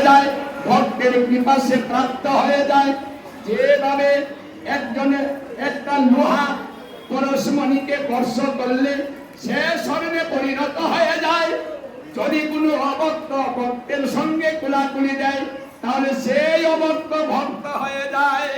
যায়, ভক্তের কৃপা সে প্রাপ্ত হয়ে যায়। যেভাবে একজনের একটা লোহা পরশমণিকে স্পর্শ করলে সে স্বর্ণে পরিণত হয়ে যায়, যদি কোনো অভক্ত ভক্তের সঙ্গে কোলাকুলি দেয় তাহলে সেই অভক্ত ভক্ত হয়ে যায়।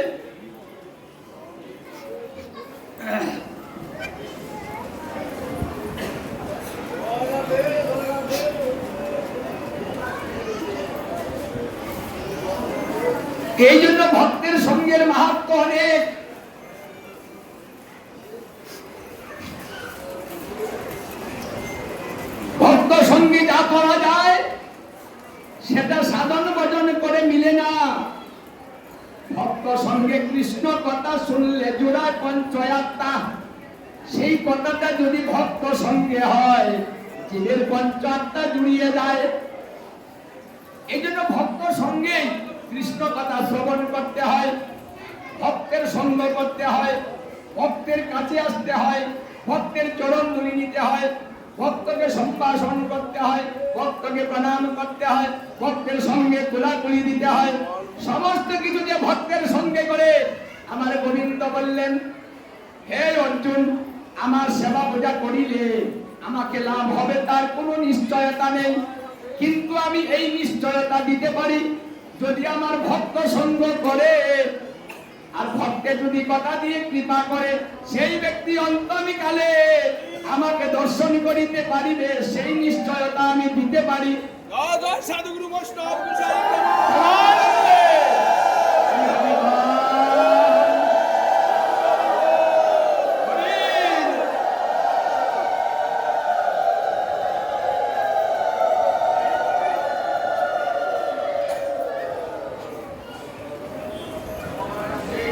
এই জন্য ভক্তের সঙ্গের মাহাত্ম্য অনেক। ভক্ত সঙ্গে যা করা যায় সেটা সাধন ভজন করে মিলে না। ভক্ত সঙ্গে কৃষ্ণ কথা শুনলে জোড়ায় পঞ্চয়াত্মা, সেই কথাটা যদি ভক্ত সঙ্গে হয় জীবের পঞ্চয়াত্মা জুড়িয়ে যায়। এই জন্য ভক্ত সঙ্গে কৃষ্ণ কথা শ্রবণ করতে হয়, ভক্তের সঙ্গ করতে হয়, ভক্তের কাছে আসতে হয়, ভক্তের চরণ ধরে নিতে হয়, ভক্তকে সম্ভাষণ করতে হয়, ভক্তকে প্রণাম করতে হয়, ভক্তের সঙ্গে কোলাকুলি দিতে হয়। সমস্ত কিছু যে ভক্তের সঙ্গে করে। আমার গোবিন্দ বললেন, হে অর্জুন, আমার সেবা পূজা করিলে আমাকে লাভ হবে তার কোনো নিশ্চয়তা নেই, কিন্তু আমি এই নিশ্চয়তা দিতে পারি যদি আমার ভক্ত সঙ্গ করে। আর ভক্তে যদি কথা দিয়ে কৃপা করে সেই ব্যক্তি অন্তমিকালে আমাকে দর্শন করিতে পারিবে, সেই নিশ্চয়তা আমি দিতে পারি। সাধুগুরু বৈষ্ণব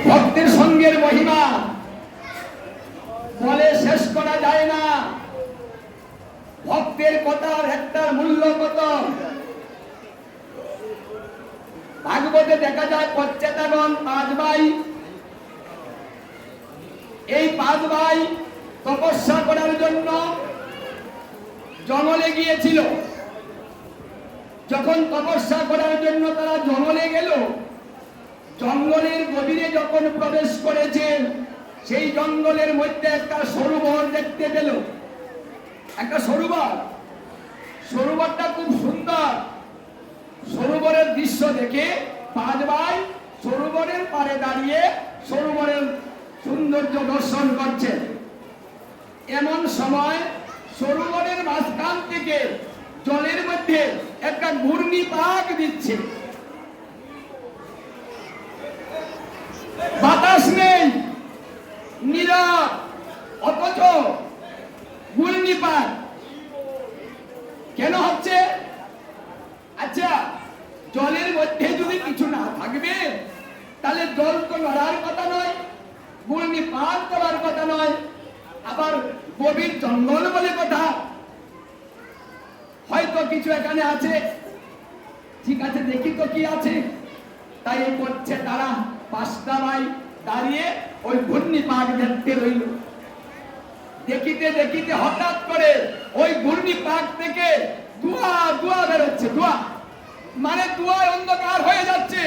ভক্তের সঙ্গের মহিমা বলে শেষ করা যায় না। ভক্তের কথার একটা মূল্য কত। ভাগবতে দেখা যায় পঞ্চেতাগণ 5 ভাই। এই 5 ভাই তপস্যা করার জন্য জঙ্গলে গিয়েছিল। যখন তপস্যা করার জন্য তারা জঙ্গলে গেল, জঙ্গলের গভীরে যখন প্রবেশ করেছে, সেই জঙ্গলের মধ্যে একটা সরোবর দেখতে পেল। একটা সরোবর, সরোবরটা খুব সুন্দর। সরোবরের দৃশ্য দেখে 5 ভাই সরোবরের পাড়ে দাঁড়িয়ে সরোবরের সৌন্দর্য দর্শন করছে। এমন সময় সরোবরের মাঝখান থেকে জলের মধ্যে একটা ঘূর্ণিপাক দিচ্ছে। বাতাস নেই, নীরব, অথচ ঘূর্ণিপাক কেন হচ্ছে? আচ্ছা, জলের মধ্যে যদি কিছু না থাকবে তাহলে জল তো নড়ার কথা নয়, ঘূর্ণিপাক করার কথা নয়। আবার গভীর জঙ্গল বলে কথা, হয়তো কিছু এখানে আছে, ঠিক আছে দেখি তো কি আছে। তাই করছে তারা 5টা ভাই দাঁড়িয়ে ওই ঘূর্ণিপাক দেখতে রইল। দেখিতে দেখিতে হঠাৎ করে ওই ঘূর্ণিপাক থেকে ধোঁয়া ধোঁয়া বেরোচ্ছে। ধোঁয়া মানে ধোঁয়ায় অন্ধকার হয়ে যাচ্ছে।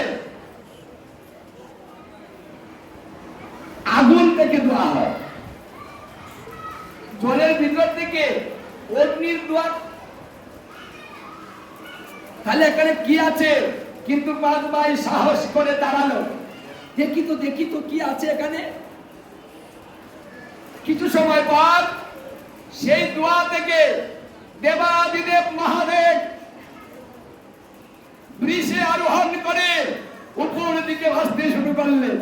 আগুন থেকে ধোঁয়া হয়, জলের ভিতর থেকে অগ্নির ধোঁয়া। তাহলে এখানে কি আছে? কিন্তু 5 ভাই সাহস করে দাঁড়ালো, দেখি তো কি আছে এখানে। কিছু সময় পর সেই ধোঁয়া থেকে দেবাদিদেব মহাদেব বৃষে আরোহণ করে উপর দিকে ভাসতে শুরু করলেন।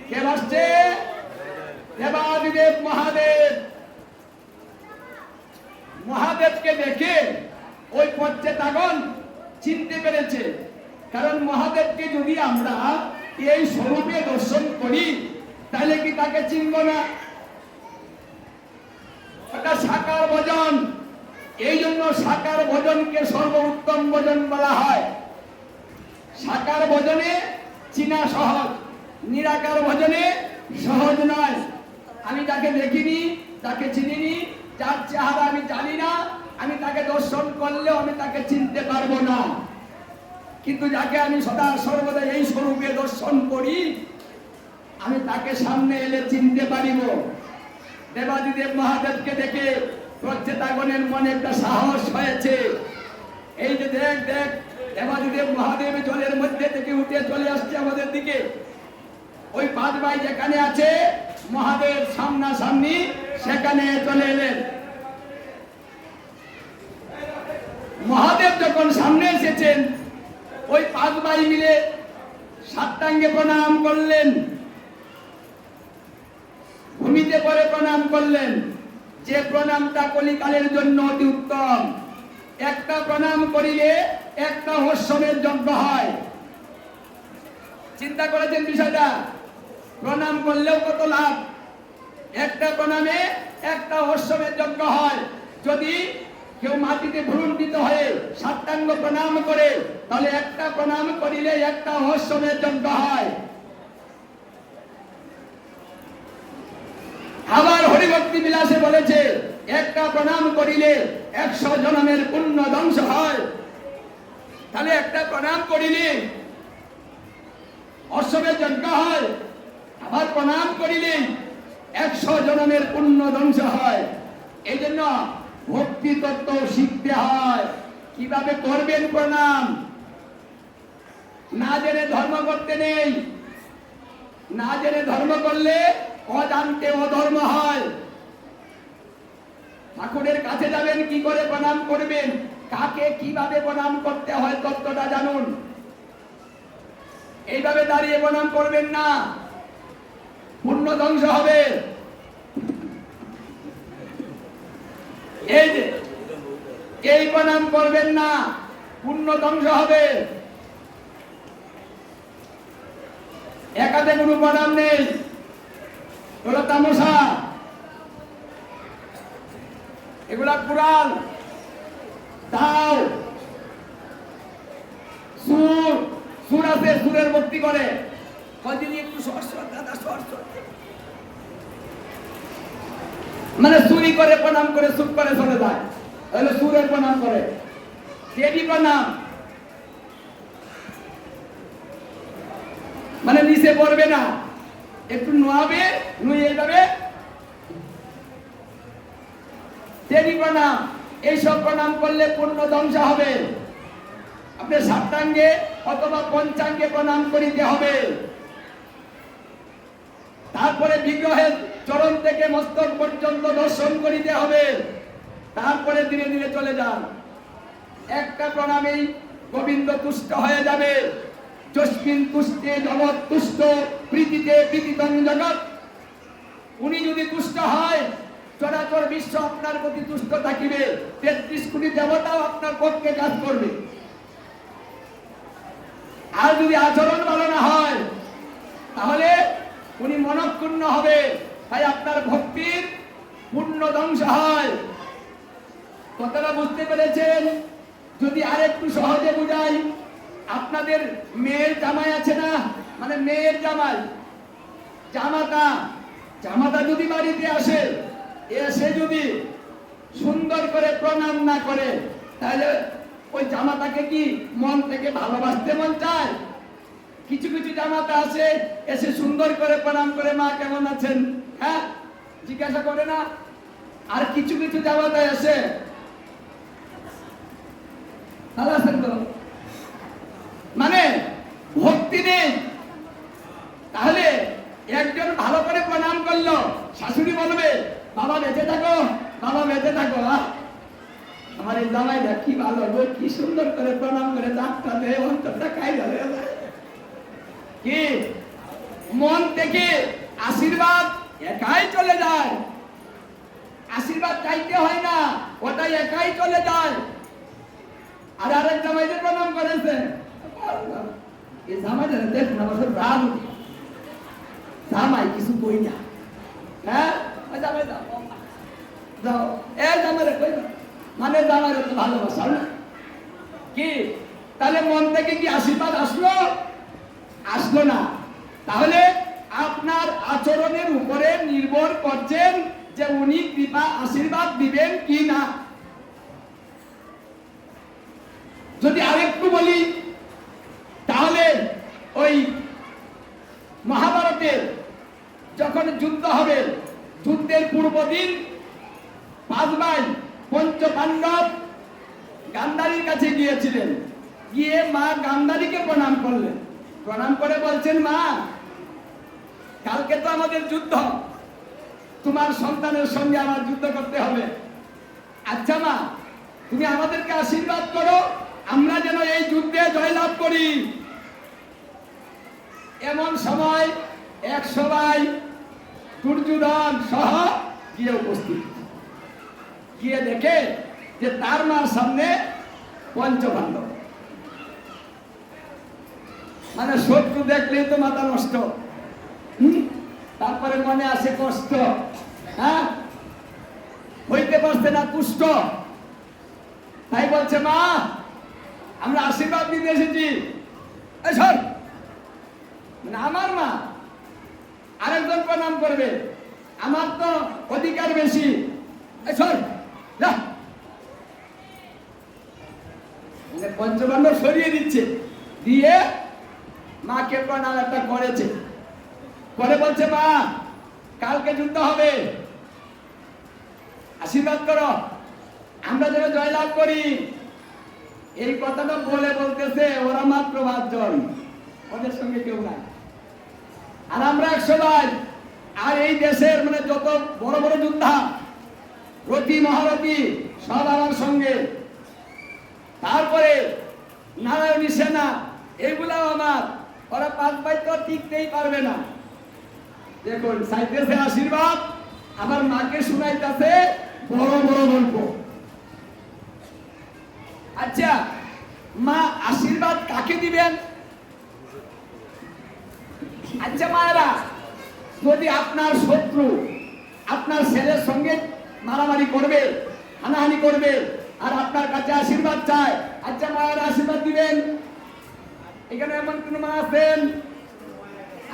কে ভাসছে? দেবাদিদেব মহাদেব। মহাদেবকে দেখে ওই পঞ্চেতাগণ চিনতে পেরেছে, কারণ মহাদেবকে যদি আমরা এই স্বরূপে দর্শন করি তাহলে কি তাকে চিনব না? এটা সাকার ভজন। এই জন্য সাকার ভজনকে সর্বোত্তম ভজন বলা হয়। সাকার ভজনে চিনা সহজ, নিরাকার ভজনে সহজ নয়। আমি তাকে দেখিনি, তাকে চিনিনি, যার চেহারা আমি জানি না, আমি তাকে দর্শন করলেও আমি তাকে চিনতে পারবো না। কিন্তু যাকে আমি সদা সর্বদা এই স্বরূপে দর্শন করি, আমি তাকে সামনে এলে চিনতে পারিব। দেবাদিদেব মহাদেবকে দেখে প্রচেতাগণের মনে একটা সাহস হয়েছে। এই যে দেখ দেখ, দেবাদিদেব মহাদেব জলের মধ্যে থেকে উঠে চলে আসছে আমাদের দিকে। ওই পাঁচ ভাই যেখানে আছে, মহাদেব সামনাসামনি সেখানে চলে এলেন। মহাদেব যখন সামনে এসেছেন, ওই পাঁচ ভাই মিলে সাষ্টাঙ্গে প্রণাম করলেন, ভূমিতে পড়ে প্রণাম করলেন। যে প্রণামটা কলিকালের জন্য অতি উত্তম। একটা প্রণাম করিলে একটা হর্ষণের যজ্ঞ হয়। চিন্তা করেছেন বিষয়টা? প্রণাম করলেও কত লাভ। একটা প্রণামে একটা হর্ষণের যজ্ঞ হয়। যদি কেউ মাটিতে ভ্রুণ্ঠিত হয়ে সাষ্টাঙ্গ প্রণাম করে, তাহলে একটা প্রণাম করিলে একটা হর্ষণের যজ্ঞ হয়। আবার হরিভক্তি বিলাসে বলেছে, একটা প্রণাম করিলে 100 জনমের পুণ্য ধ্বংস হয়। তাহলে একটা প্রণাম করিলে অশ্বমের যজ্ঞ হয়, আবার প্রণাম করিলে 100 জনমের পুণ্য ধ্বংস হয়। এই জন্য ভক্তি তত্ত্ব শিখতে হয়। কিভাবে করবেন প্রণাম? না জেনে ধর্ম করতে নেই। না জেনে ধর্ম করলে অজান্তে অধর্ম হয়। ঠাকুরের কাছে যাবেন, কি করে প্রণাম করবেন, কাকে কিভাবে প্রণাম করতে হয় তত্ত্বটা জানুন। এইভাবে দাঁড়িয়ে প্রণাম করবেন না, পুণ্য ধ্বংস হবে। এই যে এই প্রণাম করবেন না, পুণ্য ধ্বংস হবে। একাতে কোনো প্রণাম নেই, ওরা তামসা, এগুলা কুড়াল, দাও, সুর, সুর আছে, সুরের ভক্তি করে। কদিনই একটু সরস্বত দাদা সরস্বত, মানে চুরি করে প্রণাম করে চুপ করে চলে যায়, তাহলে সুরের প্রণাম করে। দেবী প্রণাম মানে নিচে পড়বে না, একটু নোয়াবে, নুয়ে যাবে। দেবী প্রণাম, এইসব প্রণাম করলে পুণ্য ধ্বংস হবে। আপনি সাষ্টাঙ্গে অথবা পঞ্চাঙ্গে প্রণাম করিতে হবে। তারপরে বিগ্রহের চরণ থেকে মস্তক পর্যন্ত দর্শন করিতে হবে। তারপরে ধীরে ধীরে চলে যান। একটা প্রণামেই গোবিন্দ তুষ্ট হয়ে যাবে। যস্মিন তুষ্টে জগৎ তুষ্ট, প্রীতিতে প্রীতিতং জগৎ। উনি যদি তুষ্ট হয়, চরাচর বিশ্ব আপনার প্রতি তুষ্ট থাকিবে। 33 কোটি দেবতাও আপনার পক্ষে কাজ করবে। আর যদি আচরণ ভালো না হয়, তাহলে উনি মনক্ষুণ্ণ হবে। তাই আপনার ভক্তির পূর্ণ ধ্বংস হয়। কথাটা বুঝতে পেরেছেন? যদি আরেকটু সহজে বুঝাই, আপনাদের মেয়ের জামাই আছে না, মানে মেয়ের জামাই, জামাতা, জামাতা যদি বাড়িতে আসে, এসে যদি সুন্দর করে প্রণাম না করে, তাহলে ওই জামাতাকে কি মন থেকে ভালোবাসতে মন চায়? কিছু কিছু জামাতা আছে, এসে সুন্দর করে প্রণাম করে, মা কেমন আছেন, হ্যাঁ জিজ্ঞাসা করে না। আর কিছু কিছু জামাতা এসে ভালো আছেন তো, মানে ভক্তি নেই। তাহলে একজন ভালো করে প্রণাম করলো, শাশুড়ি বলবে, বাবা বেঁচে থাকো, বাবা বেঁচে থাকো। আমার এই জামাই দেখ কি ভালো, কি সুন্দর করে প্রণাম করে ডাক্তা দেয়, অন্তরটা খাই যাবে। কি মন থেকে আশীর্বাদ একাই চলে যায়। আশীর্বাদ চাইতে হয় না, ওটাই একাই চলে যায়। আর আরেক জামাইদের প্রণাম করেছে, এই জামাইদের দেখুন আমার রাগ, জামাই কিছু কই না, হ্যাঁ জামাই যাও যাও, এ জামাইরে কই না, মানে জামাইরে তো ভালোবাসা না কি? তাহলে মন থেকে কি আশীর্বাদ আসলো? আসলো না। তাহলে আপনার আচরণের উপরে নির্ভর করছেন যে উনি কৃপা আশীর্বাদ দিবেন কি না। যদি আরেকটু বলি, হবে। যুদ্ধের পূর্ব দিন 5 ভাই পঞ্চ পাণ্ডব গান্ধারীর কাছে গিয়েছিলেন। গিয়ে মা গান্ধারীকে প্রণাম করলেন। প্রণাম করে বলছেন, মা, কালকে তো আমাদের যুদ্ধ, তোমার সন্তানের সঙ্গে আমার যুদ্ধ করতে হবে। আচ্ছা মা, তুমি আমাদেরকে আশীর্বাদ করো, আমরা যেন এই যুদ্ধে জয়লাভ করি। এমন সময় 100 ভাই দুর্যোধন সহ গিয়ে উপস্থিত। গিয়ে দেখে যে তার মার সামনে পঞ্চপাণ্ডব। মানে শত্রু দেখলেই তো মাথা নষ্ট। তারপরে মনে আসে কষ্ট, হ্যাঁ, হইতে পারছে না কুষ্ঠ। তাই বলছে, মা, আমরা আশীর্বাদ দিতে এসেছি। মানে আমার মা আরেকজন প্রণাম করবে, আমার তো অধিকার বেশি। পঞ্চপাণ্ডব সরিয়ে দিচ্ছে, দিয়ে মাকে প্রণাম একটা করেছে। পরে বলছে, মা, কালকে যুদ্ধ হবে, আশীর্বাদ করো, আমরা যেন জয়লাভ করি। এই কথাটা বলে বলতেছে ওরা মাত্র 5 জন, ওদের সঙ্গে কেউ নাই। আর আমরা 100 ভাই। আর এই দেশের মানে যত বড় বড় যোদ্ধা, রথী মহারথী, সব আমার সঙ্গে। তারপরে নারায়ণী সেনা, এগুলাও আমার। ওরা 5 ভাই তো টিকতেই পারবে না। দেখুন, সাইতেছে আশীর্বাদ, আমার মাকে শুনাইতেছে বড় বড় গল্প। আচ্ছা, মা আশীর্বাদ কাকে দিবেন? আচ্ছা মায়েরা, যদি আপনার শত্রু আপনার ছেলের সঙ্গে মারামারি করবে, হানাহানি করবে, আর আপনার কাছে আশীর্বাদ চায়, আচ্ছা মায়েরা আশীর্বাদ দিবেন? এখানে এমন কোন মা আছেন?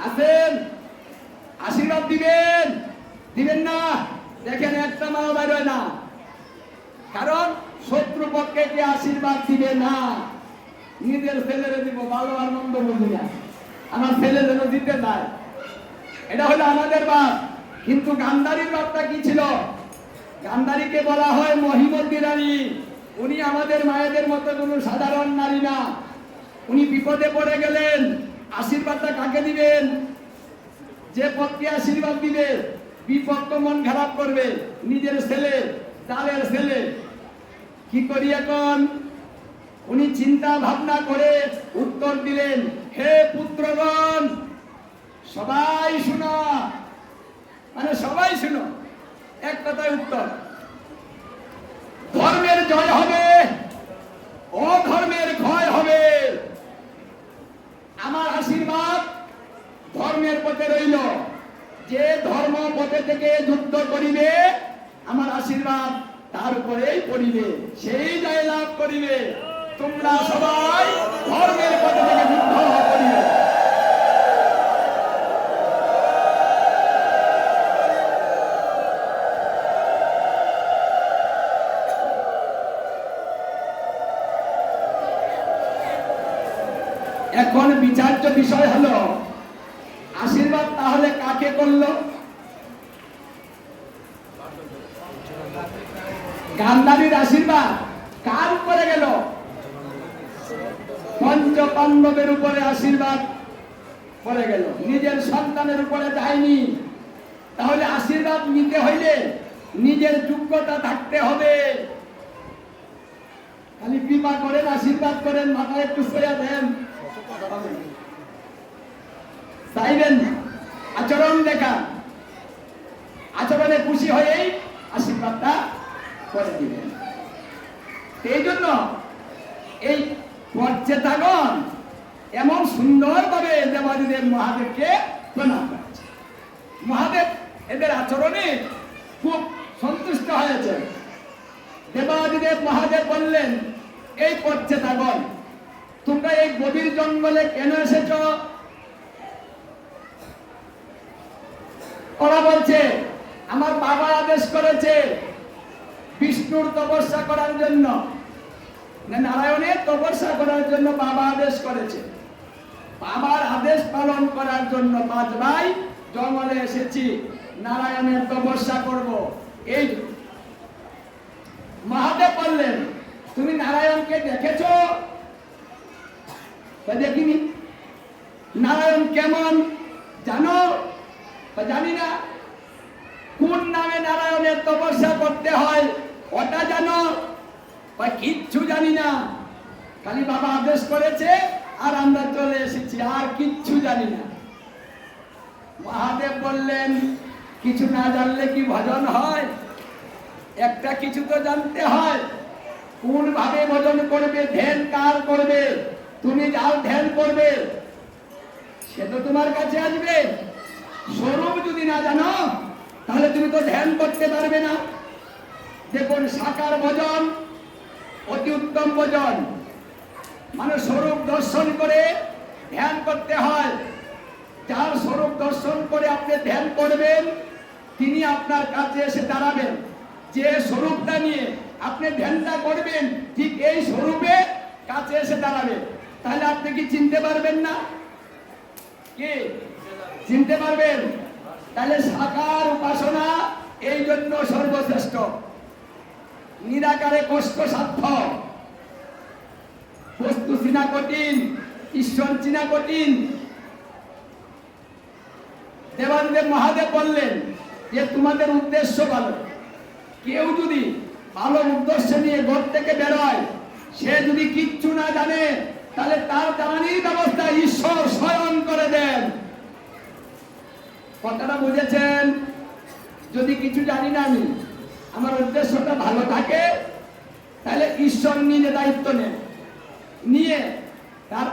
আছেন? আশীর্বাদ দিবেন? দিবেন না? দেখেন, একটা মাও বাইর হয় না। কারণ শত্রু পক্ষে কে আশীর্বাদ দিবে না? নিজের ছেলেরে দিব, ভালো আর মন্দ বুঝি না, আমার ছেলে যেন জিতে যায়। এটা হলো আমাদের বাপ। কিন্তু গান্ধারীর বাপটা কি ছিল? গান্ধারীকে বলা হয় মহিমতী রানী। উনি আমাদের মায়েদের মতো কোনো সাধারণ নারী না। উনি বিপদে পড়ে গেলেন, আশীর্বাদটা কাকে দিবেন? যে পক্ষে আশীর্বাদ দিবে বিপদ তো মন খারাপ করবে, নিজের ছেলে, তালের ছেলে। কি করি এখন? উনি চিন্তা ভাবনা করে উত্তর দিলেন, হে পুত্রগণ, সবাই শুনো, মানে সবাই শুনো, এক কথায় উত্তর। ধর্মের জয় হবে, অধর্মের ক্ষয় হবে। আমার আশীর্বাদ ধর্মের পথে রইল। যে ধর্ম পথে থেকে যুদ্ধ করিবে, আমার আশীর্বাদ তার উপরেই পড়িবে, সেই জয় লাভ করিবে। তোমরা সবাই ধর্মের পথে থেকে যুদ্ধ করিবে। এখন বিচার্য বিষয় হলো, আশীর্বাদ তাহলে কাকে করলো? গান্ধারীর আশীর্বাদ কার উপরে গেল? পঞ্চপাণ্ডবের উপরে আশীর্বাদ পড়ে গেল, নিজের সন্তানের উপরে যায়নি। তাহলে আশীর্বাদ নিতে হইলে নিজের যোগ্যতা থাকতে হবে। খালি কৃপা করেন, আশীর্বাদ করেন, মাথায় একটু সইয়া দেন, চাইবেন না। আচরণ দেখা, আচরণে খুশি হয়েই আশীর্বাদটা করে দিবেন। এই জন্য এই পর্যটকগণ এমন সুন্দরভাবে দেবাদিদেব মহাদেবকে প্রণাম করেছে। মহাদেব এদের আচরণে খুব সন্তুষ্ট হয়েছে। দেবাদিদেব মহাদেব বললেন, এই পর্যটকগণ, তোমরা এই গভীর জঙ্গলে কেন এসেছ? ওরা বলছে, আমার বাবা আদেশ করেছে বিষ্ণুর তপস্যা করার জন্য, নারায়ণের তপস্যা করার জন্য বাবা আদেশ করেছে। বাবার আদেশ পালন করার জন্য 5 ভাই জঙ্গলে এসেছি। নারায়ণের তপস্যা করব। এই মহাদেব বললেন, তুমি নারায়ণকে দেখেছো? দেখিনি। নারায়ণ কেমন জানো? জানি না। কোন নামে নারায়ণের তপস্যা করতে হয় ওটা জানো? কিচ্ছু জানি না, খালি বাবা আদেশ করেছে আর আমরা চলে এসেছি, আর কিচ্ছু জানি না। মহাদেব বললেন, কিছু না জানলে কি ভজন হয়? একটা কিছু তো জানতে হয়। কোন ভাবে ভজন করবে, ধ্যান কার করবে, তুমি যার ধ্যান করবে সে তো তোমার কাছে আসবে। স্বরূপ যদি না জানো তাহলে তুমি তো ধ্যান করতে পারবে না। দেখুন, সাকার ভজন অতি উত্তম ভজন, মানে স্বরূপ দর্শন করে ধ্যান করতে হয়। যার স্বরূপ দর্শন করে আপনি ধ্যান করবেন তিনি আপনার কাছে এসে দাঁড়াবেন। যে স্বরূপটা নিয়ে আপনি ধ্যানটা করবেন ঠিক এই স্বরূপে কাছে এসে দাঁড়াবে। তাহলে আপনি কি চিনতে পারবেন না? কি চিনতে পারবেন? তাহলে সাকার উপাসনা এই জন্য সর্বশ্রেষ্ঠ। নিরাকারে কষ্ট সাধ্য, বস্তু চিনা কঠিন, ঈশ্বর চিনা কঠিন। দেবাদেব মহাদেব বললেন যে তোমাদের উদ্দেশ্য ভালো। কেউ যদি ভালো উদ্দেশ্য নিয়ে ঘর থেকে বেরোয়, সে যদি কিচ্ছু না জানে তাহলে তার জানানির ব্যবস্থা ঈশ্বর স্বয়ং করে দেন। কথাটা বুঝেছেন? যদি কিছু জানি না আমি, আমার উদ্দেশ্যটা ভালো থাকে, তাহলে ঈশ্বর নিজে দায়িত্ব নেন, নিয়ে তার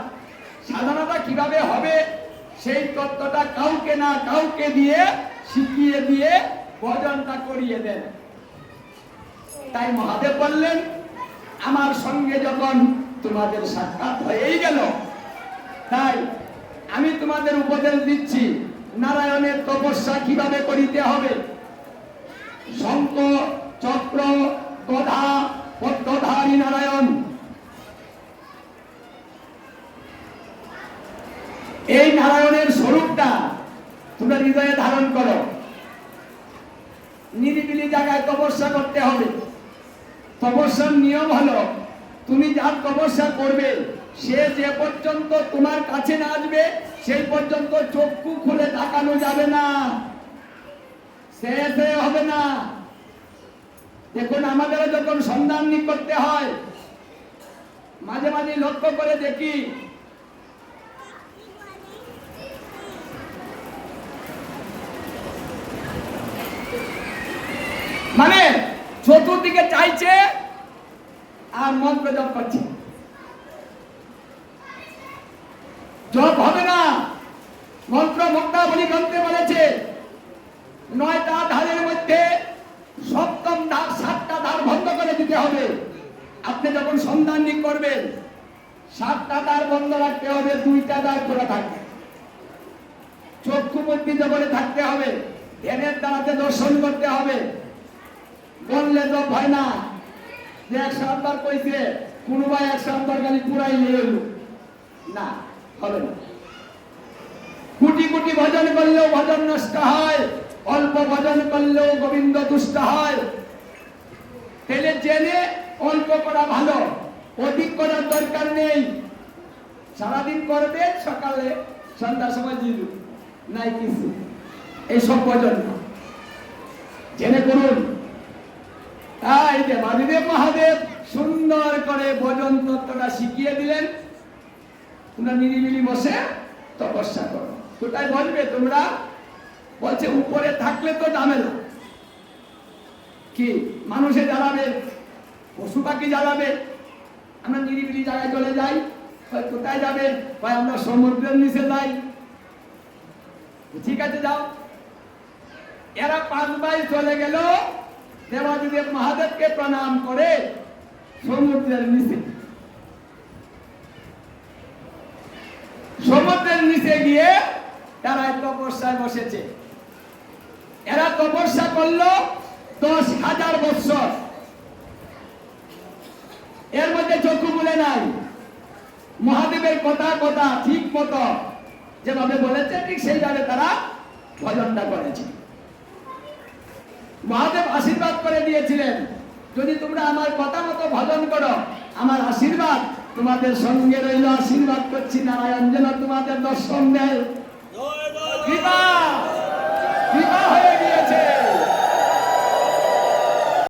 সাধনাটা কিভাবে হবে সেই তত্ত্বটা কাউকে না কাউকে দিয়ে শিখিয়ে দিয়ে ভজনটা করিয়ে দেন। তাই মহাদেব বললেন, আমার সঙ্গে যখন তোমাদের সাক্ষাৎ হয়েই গেল, তাই আমি তোমাদের উপদেশ দিচ্ছি নারায়ণের তপস্যা কিভাবে করিতে হবে। শঙ্খ চক্র গদা পদ্মধারী নারায়ণ, এই নারায়ণের স্বরূপটা তোমরা হৃদয়ে ধারণ করো। নিরিবিলি জায়গায় তপস্যা করতে হবে। তপস্যার নিয়ম হলো, তুমি যার তপস্যা করবে সে যে পর্যন্ত তোমার কাছে না আসবে সেই পর্যন্ত চক্ষু খুলে তাকানো যাবে না, সে হবে না। দেখুন, আমাদের যখন সন্ধান করতে হয়, মাঝে মাঝে লক্ষ্য করে দেখি মানে চতুর্দিকে চাইছে আর মন্ত্র জপ করছে। জপ হবে না। মন্ত্র মুক্তাবলী গ্রন্থে বলেছে 9টা ধারের মধ্যে সপ্তম ধার 7টা ধার বন্ধ করে দিতে হবে। আপনি যখন সন্ধান করবেন 7টা দ্বার বন্ধ রাখতে হবে, 2টা দ্বার খোলা থাকবে। চক্ষু বর্ধিত করে থাকতে হবে, ধ্যানের দ্বারাতে দর্শন করতে হবে। বললে তো ভয় না যে 100 বার কইছে কোন ভাই 100 বার খালি পুরাই নিয়ে এলো না, হবে না। কোটি কোটি ভজন করলেও ভজন নষ্ট হয়, অল্প ভজন করলেও গোবিন্দ তুষ্ট হয়। তাহলে জেনে অল্প করা ভালো, অধিক করার দরকার নেই। সারাদিন করবে, সকালে সন্ধ্যার সময় জিরু নাই কিছু, এইসব ভজন জেনে করুন। তাই দেবাদিদেব মহাদেব সুন্দর করে ভজন তত্ত্বটা শিখিয়ে দিলেন। তোমরা নিরিবিলি বসে তপস্যা করো। কোথায় বসবে তোমরা? বলছে উপরে থাকলে তো ঝামেলা, কি মানুষে জ্বালাবে, পশু পাখি জ্বালাবে। আমরা নিরিবিলি জায়গায় চলে যাই। কোথায় যাবে? ভাই আমরা সমুদ্রের নিচে যাই। ঠিক আছে, যাও। এরা 5 ভাই চলে গেল দেবাদিদেব মহাদেবকে প্রণাম করে সমুদ্রের নিচে। সমুদ্রের নিচে গিয়ে তারা তপস্যায় বসেছে। এরা তপস্যা করলো 10,000 বৎসর। এর মধ্যে চক্ষু খুলে নাই। মহাদেবের কথা কথা ঠিক মতো যেভাবে বলেছে ঠিক সেইভাবে তারা ভজনটা করেছে। মহাদেব আশীর্বাদ করে দিয়েছিলেন, যদি তোমরা আমার কথা মতো ভজন করো, আমার আশীর্বাদ তোমাদের সঙ্গে রইল। আশীর্বাদ করছি নারায়ণ যেন তোমাদের দর্শন দেয়।